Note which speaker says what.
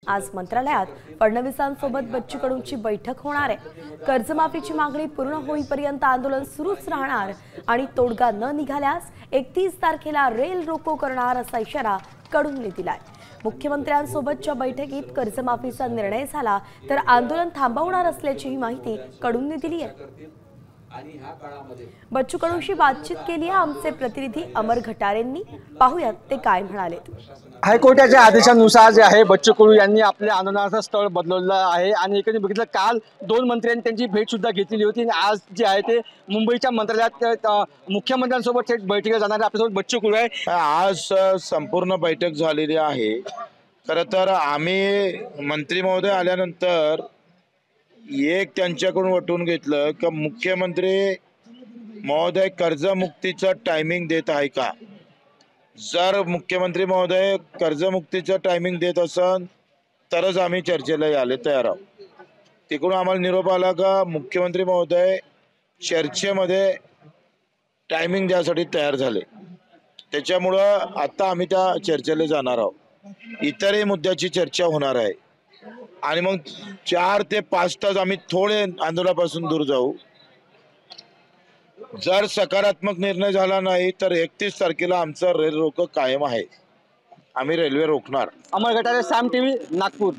Speaker 1: आज मंत्रालयात फडणवीसांसोबत बच्चू कडूंची बैठक होणार आहे। कर्जमाफीची मागणी पूर्ण होईपर्यंत आंदोलन सुरूच राहणार आणि तोडगा न निघाल्यास 31 तारखेला रेल रोको करणार असा इशारा कडूंनी दिलाय। मुख्यमंत्र्यांसोबतच्या बैठकीत कर्जमाफीचा निर्णय झाला तर आंदोलन थांबवणार असल्याची माहिती कडूंनी दिली आहे। बच्चू कडूंशी बातचीत केली आहे आमचे प्रतिनिधी अमर घटारेंनी। पाहूयात ते काय म्हणाले।
Speaker 2: हायकोर्टाच्या आदेशानुसार जे आहे बच्चू कडू यांनी आपल्या आंदोलनाचं स्थळ बदलवलं आहे आणि एकंदरीत बघितलं काल दोन मंत्र्यांनी त्यांची भेट सुद्धा घेतलेली होती आणि आज जे आहे ते मुंबईच्या मंत्रालयात मुख्यमंत्र्यांसोबत थेट बैठकीला जाणार आहे। आपल्यासोबत बच्चू कडू आहे।
Speaker 3: आज संपूर्ण बैठक झालेली आहे। खरं तर आम्ही मंत्री महोदय आल्यानंतर एक त्यांच्याकडून वटून घेतलं की मुख्यमंत्री महोदय कर्जमुक्तीचं टायमिंग देत आहे का। जर मुख्यमंत्री महोदय कर्जमुक्तीचं टायमिंग देत असन तरच आम्ही चर्चेला यायला तयार आहोत। तिकडून आम्हाला निरोप आला का मुख्यमंत्री महोदय चर्चेमध्ये टायमिंग द्यासाठी तयार झाले, त्याच्यामुळं आता आम्ही त्या चर्चेला जाणार आहोत। इतरही मुद्द्याची चर्चा होणार आहे आणि मग 4 ते 5 तास आम्ही थोडे आंदोलनापासून दूर जाऊ। जर सकारात्मक निर्णय झाला नाही तर 31 तारखेला आमचा रेल रोको कायम आहे। आम्ही रेल्वे रोखणार।
Speaker 2: अमर घटारे, साम टीव्ही, नागपूर।